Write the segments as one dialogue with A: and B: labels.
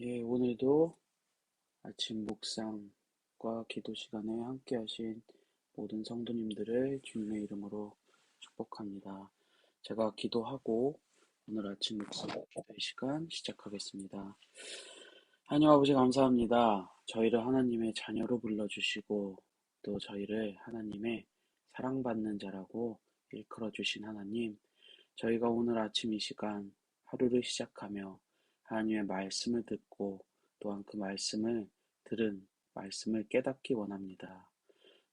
A: 예, 오늘도 아침 묵상과 기도 시간에 함께 하신 모든 성도님들을 주님의 이름으로 축복합니다. 제가 기도하고 오늘 아침 묵상 기도의 시간 시작하겠습니다. 하나님 아버지 감사합니다. 저희를 하나님의 자녀로 불러주시고 또 저희를 하나님의 사랑받는 자라고 일컬어 주신 하나님, 저희가 오늘 아침 이 시간 하루를 시작하며 하나님의 말씀을 듣고 또한 그 말씀을 들은 말씀을 깨닫기 원합니다.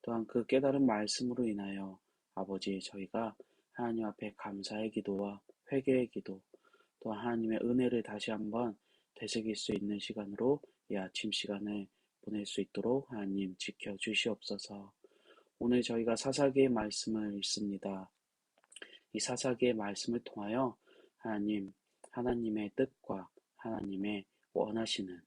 A: 또한 그 깨달은 말씀으로 인하여 아버지 저희가 하나님 앞에 감사의 기도와 회개의 기도 또 하나님의 은혜를 다시 한번 되새길 수 있는 시간으로 이 아침 시간을 보낼 수 있도록 하나님 지켜주시옵소서. 오늘 저희가 사사기의 말씀을 읽습니다. 이 사사기의 말씀을 통하여 하나님의 뜻과 하나님의 원하시는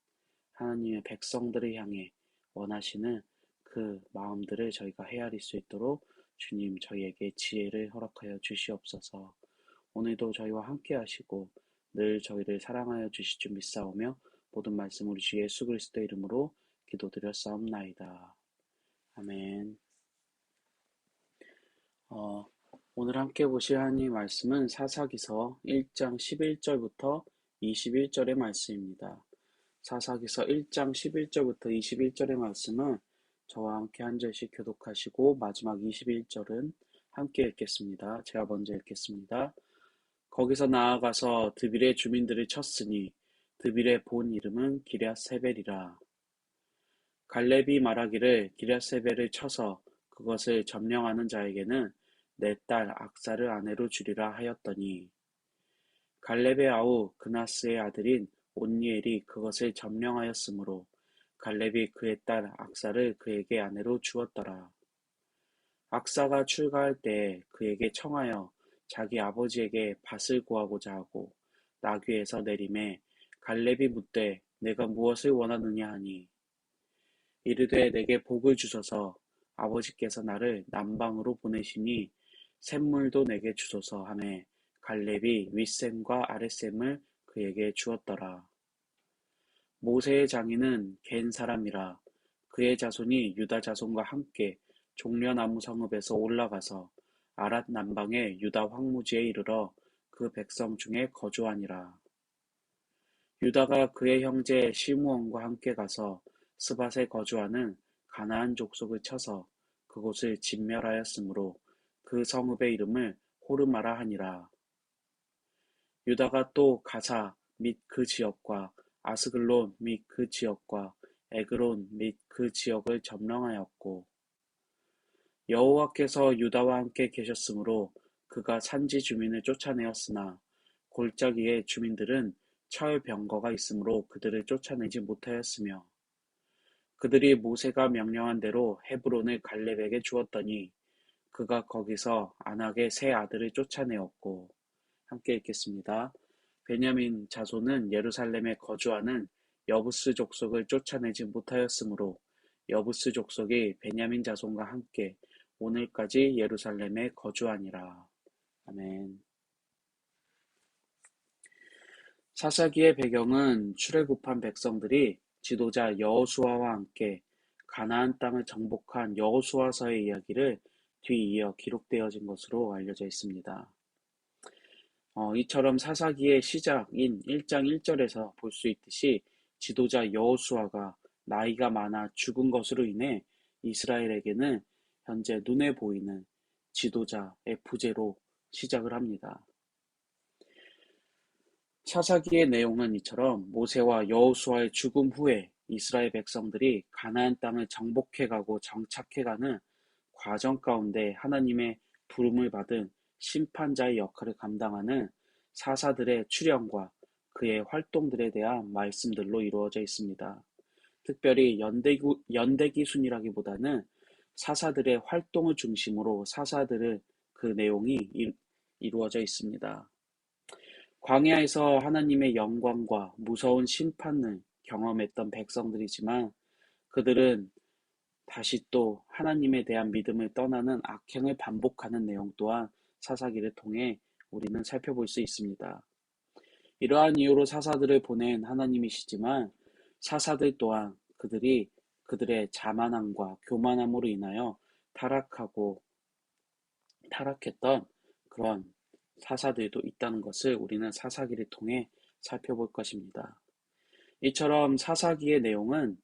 A: 하나님의 백성들을 향해 원하시는 그 마음들을 저희가 헤아릴 수 있도록 주님 저희에게 지혜를 허락하여 주시옵소서. 오늘도 저희와 함께 하시고 늘 저희를 사랑하여 주실 줄 믿사오며 모든 말씀 우리 주 예수 그리스도의 이름으로 기도드렸사옵나이다. 아멘. 오늘 함께 보실 하나님의 말씀은 사사기서 1장 11절부터 21절의 말씀입니다. 사사기서 1장 11절부터 21절의 말씀은 저와 함께 한 절씩 교독하시고 마지막 21절은 함께 읽겠습니다. 제가 먼저 읽겠습니다. 거기서 나아가서 드빌의 주민들을 쳤으니 드빌의 본 이름은 기럇세벨이라. 갈렙이 말하기를 기럇세벨을 쳐서 그것을 점령하는 자에게는 내 딸 악사를 아내로 주리라 하였더니 갈렙의 아우 그나스의 아들인 온니엘이 그것을 점령하였으므로 갈렙이 그의 딸 악사를 그에게 아내로 주었더라. 악사가 출가할 때에 그에게 청하여 자기 아버지에게 밭을 구하고자 하고 나귀에서 내림에 갈렙이 묻되 내가 무엇을 원하느냐 하니 이르되 내게 복을 주소서. 아버지께서 나를 남방으로 보내시니 샘물도 내게 주소서 하매 갈렙이 윗샘과 아랫샘을 그에게 주었더라. 모세의 장인은 겐 사람이라. 그의 자손이 유다 자손과 함께 종려나무 성읍에서 올라가서 아랏 남방의 유다 황무지에 이르러 그 백성 중에 거주하니라. 유다가 그의 형제 시므온과 함께 가서 스밧에 거주하는 가나안 족속을 쳐서 그곳을 진멸하였으므로 그 성읍의 이름을 호르마라 하니라. 유다가 또 가사 및 그 지역과 아스글론 및 그 지역과 에그론 및 그 지역을 점령하였고 여호와께서 유다와 함께 계셨으므로 그가 산지 주민을 쫓아내었으나 골짜기의 주민들은 철 병거가 있으므로 그들을 쫓아내지 못하였으며 그들이 모세가 명령한 대로 헤브론을 갈렙에게 주었더니 그가 거기서 안악의 세 아들을 쫓아내었고 함께 읽겠습니다. 베냐민 자손은 예루살렘에 거주하는 여부스 족속을 쫓아내지 못하였으므로 여부스 족속이 베냐민 자손과 함께 오늘까지 예루살렘에 거주하니라. 아멘. 사사기의 배경은 출애굽한 백성들이 지도자 여호수아와 함께 가나안 땅을 정복한 여호수아서의 이야기를 뒤이어 기록되어진 것으로 알려져 있습니다. 이처럼 사사기의 시작인 1장 1절에서 볼 수 있듯이 지도자 여호수아가 나이가 많아 죽은 것으로 인해 이스라엘에게는 현재 눈에 보이는 지도자의 부재로 시작을 합니다. 사사기의 내용은 이처럼 모세와 여호수아의 죽음 후에 이스라엘 백성들이 가나안 땅을 정복해가고 정착해가는 과정 가운데 하나님의 부름을 받은 심판자의 역할을 감당하는 사사들의 출현과 그의 활동들에 대한 말씀들로 이루어져 있습니다. 특별히 연대기순이라기보다는 사사들의 활동을 중심으로 사사들의 그 내용이 이루어져 있습니다. 광야에서 하나님의 영광과 무서운 심판을 경험했던 백성들이지만 그들은 다시 또 하나님에 대한 믿음을 떠나는 악행을 반복하는 내용 또한 사사기를 통해 우리는 살펴볼 수 있습니다. 이러한 이유로 사사들을 보낸 하나님이시지만 사사들 또한 그들의 자만함과 교만함으로 인하여 타락했던 그런 사사들도 있다는 것을 우리는 사사기를 통해 살펴볼 것입니다. 이처럼 사사기의 내용은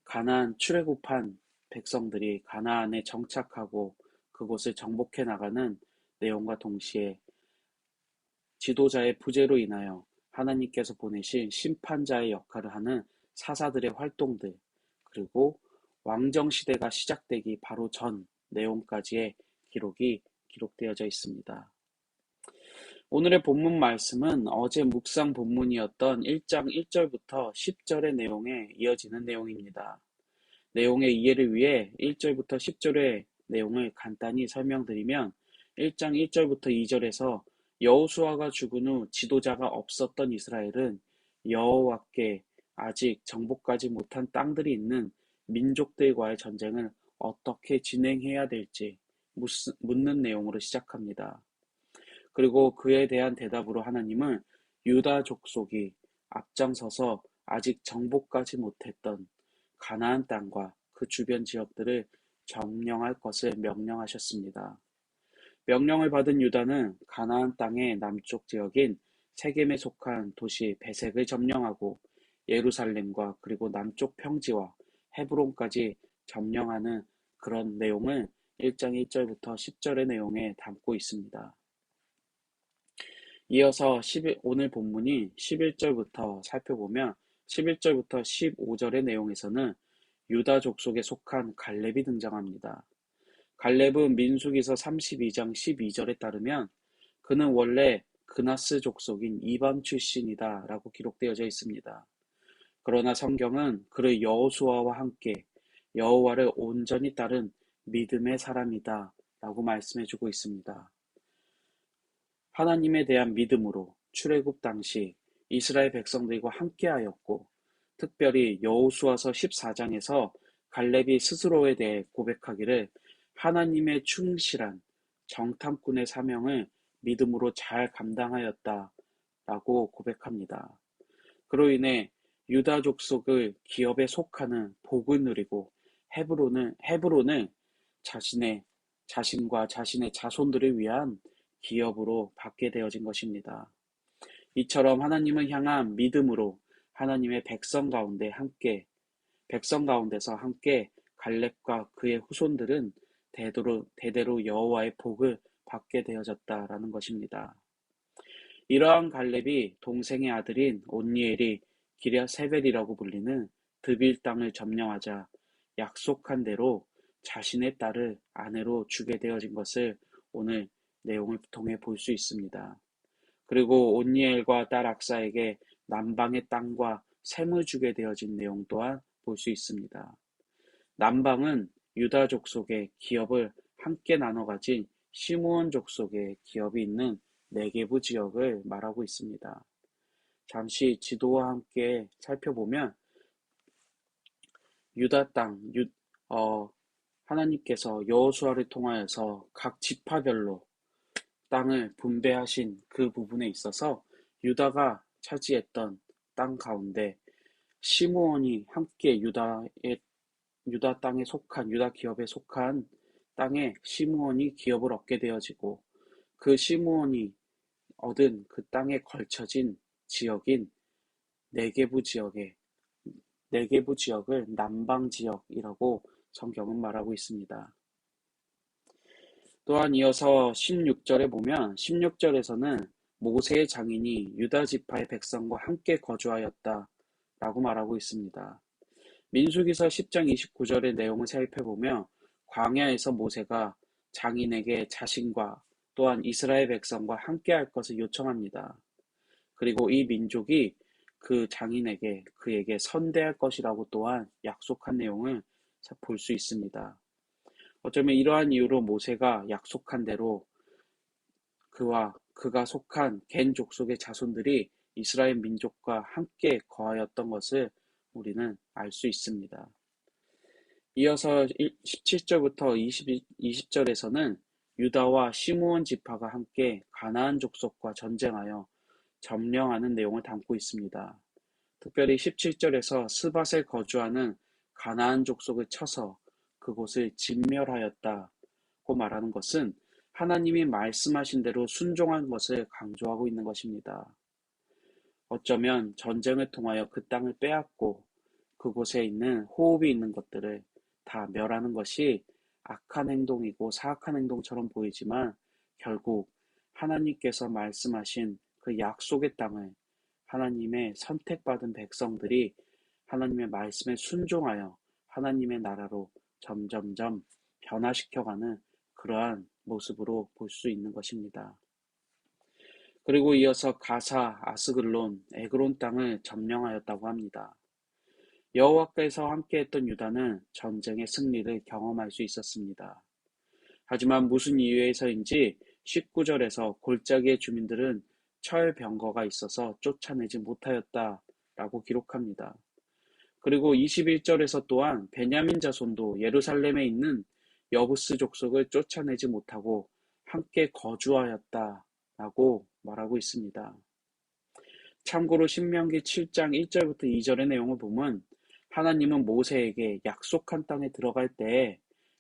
A: 가나안 출애굽한 백성들이 가나안에 정착하고 그곳을 정복해 나가는 내용과 동시에 지도자의 부재로 인하여 하나님께서 보내신 심판자의 역할을 하는 사사들의 활동들, 그리고 왕정시대가 시작되기 바로 전 내용까지의 기록이 기록되어져 있습니다. 오늘의 본문 말씀은 어제 묵상 본문이었던 1장 1절부터 10절의 내용에 이어지는 내용입니다. 내용의 이해를 위해 1절부터 10절의 내용을 간단히 설명드리면 1장 1절부터 2절에서 여호수아가 죽은 후 지도자가 없었던 이스라엘은 여호와께 아직 정복하지 못한 땅들이 있는 민족들과의 전쟁을 어떻게 진행해야 될지 묻는 내용으로 시작합니다. 그리고 그에 대한 대답으로 하나님은 유다 족속이 앞장서서 아직 정복하지 못했던 가나안 땅과 그 주변 지역들을 점령할 것을 명령하셨습니다. 명령을 받은 유다는 가나안 땅의 남쪽 지역인 세겜에 속한 도시 베색을 점령하고 예루살렘과 그리고 남쪽 평지와 헤브론까지 점령하는 그런 내용을 1장 1절부터 10절의 내용에 담고 있습니다. 이어서 오늘 본문이 11절부터 살펴보면 11절부터 15절의 내용에서는 유다 족속에 속한 갈렙이 등장합니다. 갈렙은 민수기서 32장 12절에 따르면 그는 원래 그나스 족속인 이방 출신이다 라고 기록되어져 있습니다. 그러나 성경은 그를 여호수아와 함께 여호와를 온전히 따른 믿음의 사람이다 라고 말씀해주고 있습니다. 하나님에 대한 믿음으로 출애굽 당시 이스라엘 백성들과 함께하였고 특별히 여호수아서 14장에서 갈렙이 스스로에 대해 고백하기를 하나님의 충실한 정탐꾼의 사명을 믿음으로 잘 감당하였다라고 고백합니다. 그로 인해 유다 족속을 기업에 속하는 복을 누리고 헤브론을 자신과 자신의 자손들을 위한 기업으로 받게 되어진 것입니다. 이처럼 하나님을 향한 믿음으로 하나님의 백성 가운데서 함께 갈렙과 그의 후손들은 대대로 여호와의 복을 받게 되어졌다라는 것입니다. 이러한 갈렙이 동생의 아들인 온니엘이 기랴세벨이라고 불리는 드빌 땅을 점령하자 약속한 대로 자신의 딸을 아내로 주게 되어진 것을 오늘 내용을 통해 볼 수 있습니다. 그리고 온니엘과 딸 악사에게 남방의 땅과 샘을 주게 되어진 내용 또한 볼 수 있습니다. 남방은 유다 족속의 기업을 함께 나눠 가진 시므온 족속의 기업이 있는 네게부 지역을 말하고 있습니다. 잠시 지도와 함께 살펴보면 유다 땅, 하나님께서 여호수아를 통하여서 각 지파별로 땅을 분배하신 그 부분에 있어서 유다가 차지했던 땅 가운데 시므온이 함께 유다 땅에 속한 유다 기업에 속한 땅에 시므온이 기업을 얻게 되어지고 그 시므온이 얻은 그 땅에 걸쳐진 지역인 네게부 지역을 남방 지역이라고 성경은 말하고 있습니다. 또한 이어서 16절에 보면 16절에서는 모세의 장인이 유다 지파의 백성과 함께 거주하였다 라고 말하고 있습니다. 민수기서 10장 29절의 내용을 살펴보며 광야에서 모세가 장인에게 자신과 또한 이스라엘 백성과 함께할 것을 요청합니다. 그리고 이 민족이 그 장인에게 그에게 선대할 것이라고 또한 약속한 내용을 볼 수 있습니다. 어쩌면 이러한 이유로 모세가 약속한 대로 그가 속한 겐 족속의 자손들이 이스라엘 민족과 함께 거하였던 것을 우리는 알 수 있습니다. 이어서 17절부터 20절에서는 유다와 시므온 지파가 함께 가나안 족속과 전쟁하여 점령하는 내용을 담고 있습니다. 특별히 17절에서 스밧에 거주하는 가나안 족속을 쳐서 그곳을 진멸하였다고 말하는 것은 하나님이 말씀하신 대로 순종한 것을 강조하고 있는 것입니다. 어쩌면 전쟁을 통하여 그 땅을 빼앗고 그곳에 있는 호흡이 있는 것들을 다 멸하는 것이 악한 행동이고 사악한 행동처럼 보이지만 결국 하나님께서 말씀하신 그 약속의 땅을 하나님의 선택받은 백성들이 하나님의 말씀에 순종하여 하나님의 나라로 점점점 변화시켜가는 그러한 모습으로 볼 수 있는 것입니다. 그리고 이어서 가사, 아스글론, 에그론 땅을 점령하였다고 합니다. 여호와께서 함께했던 유다는 전쟁의 승리를 경험할 수 있었습니다. 하지만 무슨 이유에서인지 19절에서 골짜기의 주민들은 철병거가 있어서 쫓아내지 못하였다라고 기록합니다. 그리고 21절에서 또한 베냐민 자손도 예루살렘에 있는 여부스 족속을 쫓아내지 못하고 함께 거주하였다라고 말하고 있습니다. 참고로 신명기 7장 1절부터 2절의 내용을 보면 하나님은 모세에게 약속한 땅에 들어갈 때에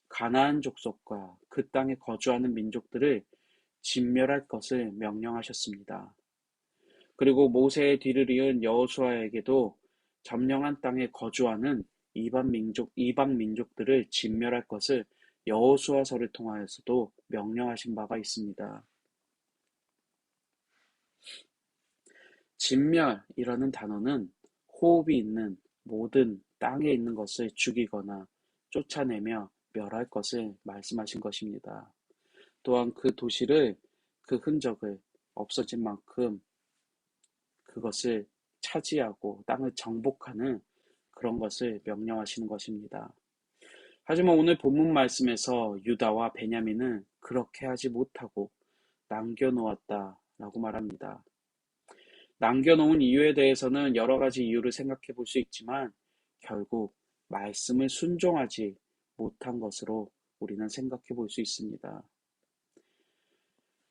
A: 가나안 족속과 그 땅에 거주하는 민족들을 진멸할 것을 명령하셨습니다. 그리고 모세의 뒤를 이은 여호수아에게도 점령한 땅에 거주하는 이방 민족들을 진멸할 것을 여호수아서를 통하여서도 명령하신 바가 있습니다. 진멸이라는 단어는 호흡이 있는 모든 땅에 있는 것을 죽이거나 쫓아내며 멸할 것을 말씀하신 것입니다. 또한 그 도시를, 그 흔적을 없어진 만큼 그것을 차지하고 땅을 정복하는 그런 것을 명령하시는 것입니다. 하지만 오늘 본문 말씀에서 유다와 베냐민은 그렇게 하지 못하고 남겨놓았다라고 말합니다. 남겨놓은 이유에 대해서는 여러 가지 이유를 생각해 볼 수 있지만 결국 말씀을 순종하지 못한 것으로 우리는 생각해 볼 수 있습니다.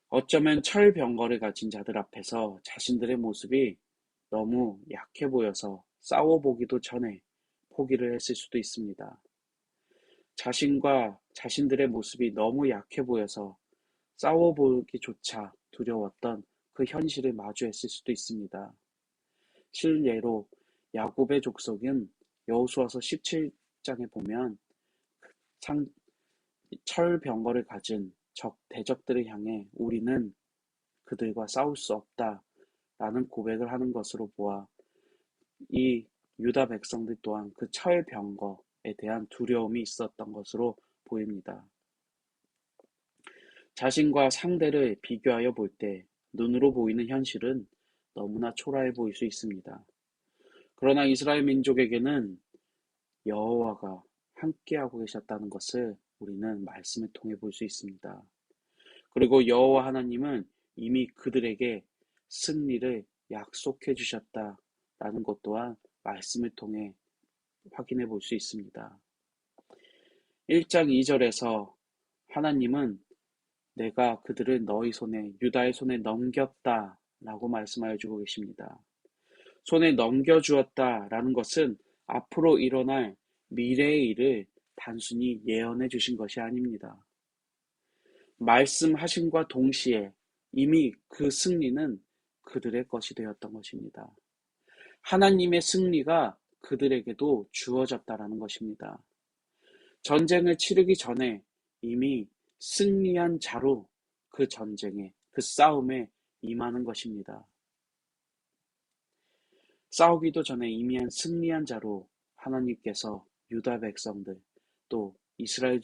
A: 어쩌면 철병거를 가진 자들 앞에서 자신들의 모습이 너무 약해 보여서 싸워보기도 전에 포기를 했을 수도 있습니다. 자신과 자신들의 모습이 너무 약해 보여서 싸워보기조차 두려웠던 그 현실을 마주했을 수도 있습니다. 실례로 야곱의 족속은 여호수아서 17장에 보면 철병거를 가진 대적들을 향해 우리는 그들과 싸울 수 없다라는 고백을 하는 것으로 보아 이 유다 백성들 또한 그 철병거에 대한 두려움이 있었던 것으로 보입니다. 자신과 상대를 비교하여 볼 때 눈으로 보이는 현실은 너무나 초라해 보일 수 있습니다. 그러나 이스라엘 민족에게는 여호와가 함께하고 계셨다는 것을 우리는 말씀을 통해 볼 수 있습니다. 그리고 여호와 하나님은 이미 그들에게 승리를 약속해 주셨다라는 것 또한 말씀을 통해 확인해 볼 수 있습니다. 1장 2절에서 하나님은 내가 그들을 너희 손에 유다의 손에 넘겼다라고 말씀하여 주고 계십니다. 손에 넘겨주었다라는 것은 앞으로 일어날 미래의 일을 단순히 예언해 주신 것이 아닙니다. 말씀하심과 동시에 이미 그 승리는 그들의 것이 되었던 것입니다. 하나님의 승리가 그들에게도 주어졌다라는 것입니다. 전쟁을 치르기 전에 이미 승리한 자로 그 전쟁에, 그 싸움에 임하는 것입니다. 싸우기도 전에 이미 승리한 자로 하나님께서 유다 백성들, 또 이스라엘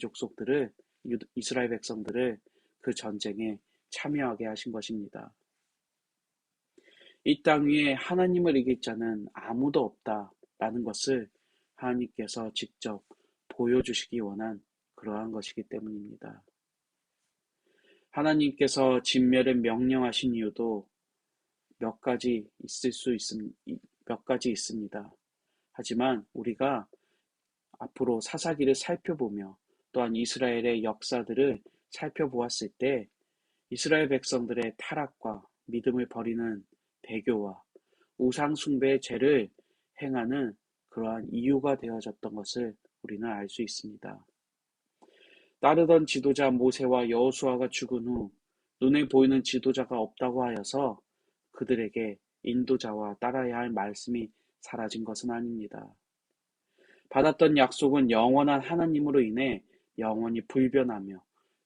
A: 백성들을 그 전쟁에 참여하게 하신 것입니다. 이 땅 위에 하나님을 이길 자는 아무도 없다라는 것을 하나님께서 직접 보여주시기 원한 그러한 것이기 때문입니다. 하나님께서 진멸을 명령하신 이유도 몇 가지 있습니다. 하지만 우리가 앞으로 사사기를 살펴보며 또한 이스라엘의 역사들을 살펴보았을 때 이스라엘 백성들의 타락과 믿음을 버리는 배교와 우상 숭배의 죄를 행하는 그러한 이유가 되어졌던 것을 우리는 알 수 있습니다. 따르던 지도자 모세와 여호수아가 죽은 후 눈에 보이는 지도자가 없다고 하여서 그들에게 인도자와 따라야 할 말씀이 사라진 것은 아닙니다. 받았던 약속은 영원한 하나님으로 인해 영원히 불변하며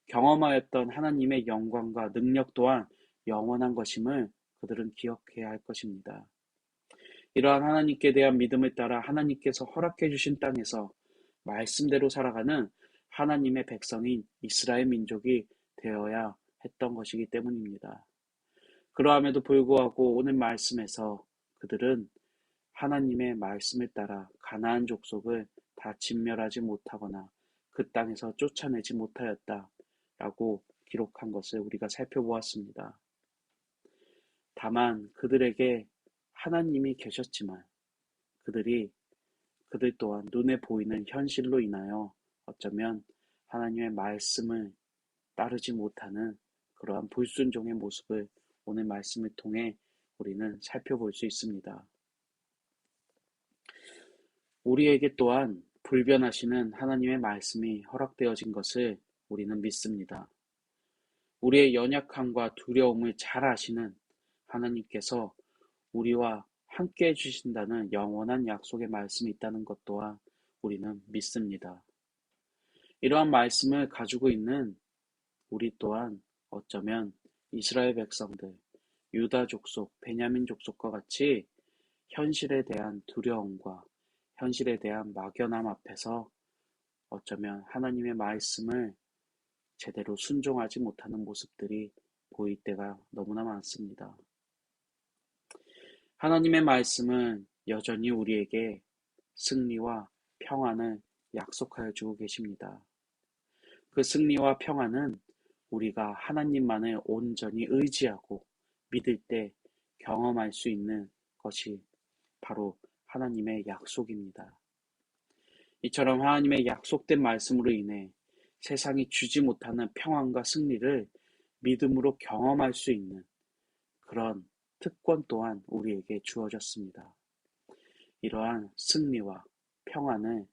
A: 경험하였던 하나님의 영광과 능력 또한 영원한 것임을 그들은 기억해야 할 것입니다. 이러한 하나님께 대한 믿음을 따라 하나님께서 허락해 주신 땅에서 말씀대로 살아가는 하나님의 백성인 이스라엘 민족이 되어야 했던 것이기 때문입니다. 그러함에도 불구하고 오늘 말씀에서 그들은 하나님의 말씀을 따라 가나안 족속을 다 진멸하지 못하거나 그 땅에서 쫓아내지 못하였다라고 기록한 것을 우리가 살펴보았습니다. 다만 그들에게 하나님이 계셨지만 그들 또한 눈에 보이는 현실로 인하여 어쩌면 하나님의 말씀을 따르지 못하는 그러한 불순종의 모습을 오늘 말씀을 통해 우리는 살펴볼 수 있습니다. 우리에게 또한 불변하시는 하나님의 말씀이 허락되어진 것을 우리는 믿습니다. 우리의 연약함과 두려움을 잘 아시는 하나님께서 우리와 함께 해주신다는 영원한 약속의 말씀이 있다는 것 또한 우리는 믿습니다. 이러한 말씀을 가지고 있는 우리 또한 어쩌면 이스라엘 백성들, 유다 족속, 베냐민 족속과 같이 현실에 대한 두려움과 현실에 대한 막연함 앞에서 어쩌면 하나님의 말씀을 제대로 순종하지 못하는 모습들이 보일 때가 너무나 많습니다. 하나님의 말씀은 여전히 우리에게 승리와 평안을 약속하여 주고 계십니다. 그 승리와 평안은 우리가 하나님만을 온전히 의지하고 믿을 때 경험할 수 있는 것이 바로 하나님의 약속입니다. 이처럼 하나님의 약속된 말씀으로 인해 세상이 주지 못하는 평안과 승리를 믿음으로 경험할 수 있는 그런 특권 또한 우리에게 주어졌습니다. 이러한 승리와 평안을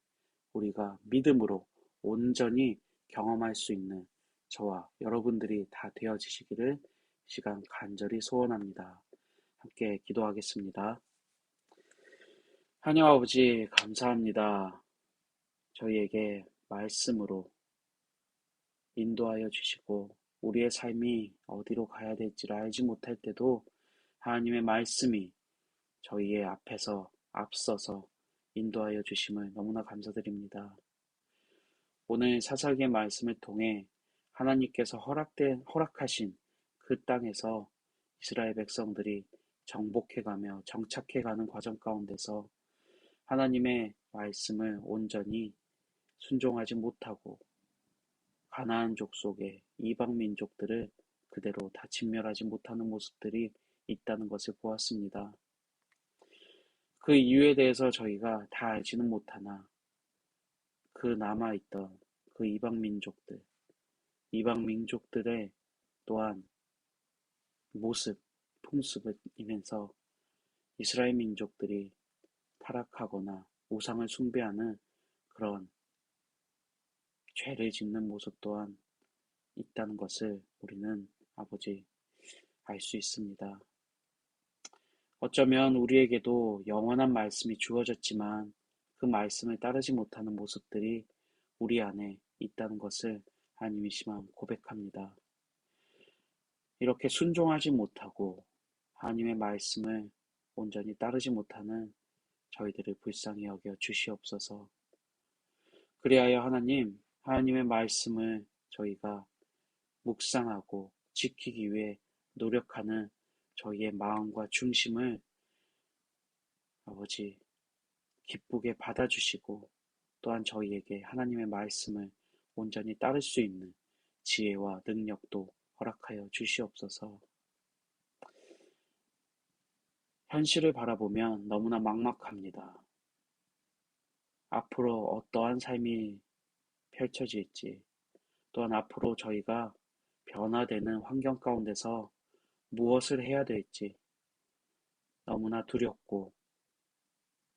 A: 우리가 믿음으로 온전히 경험할 수 있는 저와 여러분들이 다 되어지시기를 시간 간절히 소원합니다. 함께 기도하겠습니다. 하나님 아버지 감사합니다. 저희에게 말씀으로 인도하여 주시고 우리의 삶이 어디로 가야 될지를 알지 못할 때도 하나님의 말씀이 저희의 앞에서 앞서서 인도하여 주심을 너무나 감사드립니다. 오늘 사사기의 말씀을 통해 하나님께서 허락하신 그 땅에서 이스라엘 백성들이 정복해가며 정착해가는 과정 가운데서 하나님의 말씀을 온전히 순종하지 못하고 가나안 족속의 이방 민족들을 그대로 다 진멸하지 못하는 모습들이 있다는 것을 보았습니다. 그 이유에 대해서 저희가 다 알지는 못하나 그 남아있던 그 이방 민족들의 또한 모습, 풍습을 인해서 이스라엘 민족들이 타락하거나 우상을 숭배하는 그런 죄를 짓는 모습 또한 있다는 것을 우리는 아버지 알 수 있습니다. 어쩌면 우리에게도 영원한 말씀이 주어졌지만 그 말씀을 따르지 못하는 모습들이 우리 안에 있다는 것을 하나님이 심한 고백합니다. 이렇게 순종하지 못하고 하나님의 말씀을 온전히 따르지 못하는 저희들을 불쌍히 여겨 주시옵소서. 그리하여 하나님의 말씀을 저희가 묵상하고 지키기 위해 노력하는 저희의 마음과 중심을 아버지 기쁘게 받아주시고 또한 저희에게 하나님의 말씀을 온전히 따를 수 있는 지혜와 능력도 허락하여 주시옵소서. 현실을 바라보면 너무나 막막합니다. 앞으로 어떠한 삶이 펼쳐질지, 또한 앞으로 저희가 변화되는 환경 가운데서 무엇을 해야 될지, 너무나 두렵고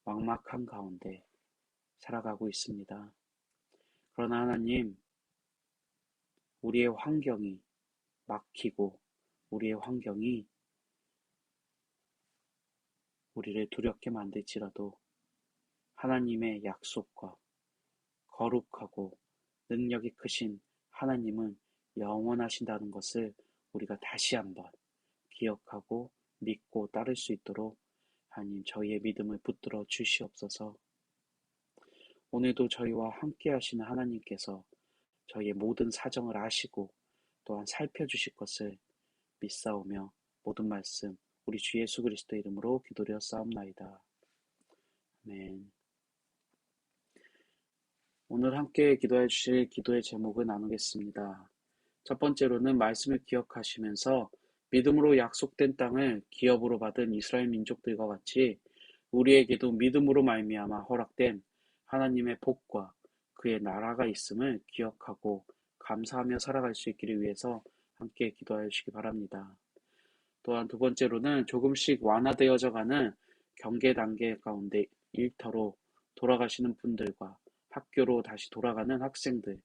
A: 막막한 가운데 살아가고 있습니다. 그러나 하나님, 우리의 환경이 막히고 우리의 환경이 우리를 두렵게 만들지라도 하나님의 약속과 거룩하고 능력이 크신 하나님은 영원하신다는 것을 우리가 다시 한번 기억하고 믿고 따를 수 있도록 하나님 저희의 믿음을 붙들어 주시옵소서. 오늘도 저희와 함께 하시는 하나님께서 저희의 모든 사정을 아시고 또한 살펴주실 것을 믿사오며 모든 말씀 우리 주 예수 그리스도 이름으로 기도드려 싸움나이다. 아멘. 오늘 함께 기도해 주실 기도의 제목을 나누겠습니다. 첫 번째로는 말씀을 기억하시면서 믿음으로 약속된 땅을 기업으로 받은 이스라엘 민족들과 같이 우리에게도 믿음으로 말미암아 허락된 하나님의 복과 그의 나라가 있음을 기억하고 감사하며 살아갈 수 있기를 위해서 함께 기도하여 주시기 바랍니다. 또한 두 번째로는 조금씩 완화되어져 가는 경계 단계 가운데 일터로 돌아가시는 분들과 학교로 다시 돌아가는 학생들,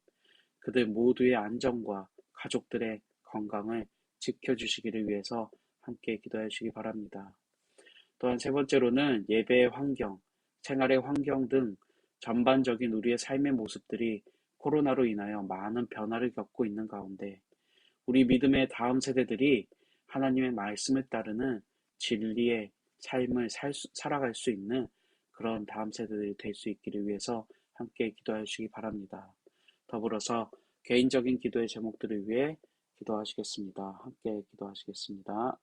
A: 그들 모두의 안전과 가족들의 건강을 지켜주시기를 위해서 함께 기도해 주시기 바랍니다. 또한 세 번째로는 예배의 환경, 생활의 환경 등 전반적인 우리의 삶의 모습들이 코로나로 인하여 많은 변화를 겪고 있는 가운데 우리 믿음의 다음 세대들이 하나님의 말씀을 따르는 진리의 삶을 살아갈 수 있는 그런 다음 세대들이 될 수 있기를 위해서 함께 기도해 주시기 바랍니다. 더불어서 개인적인 기도의 제목들을 위해 기도하시겠습니다. 함께 기도하시겠습니다.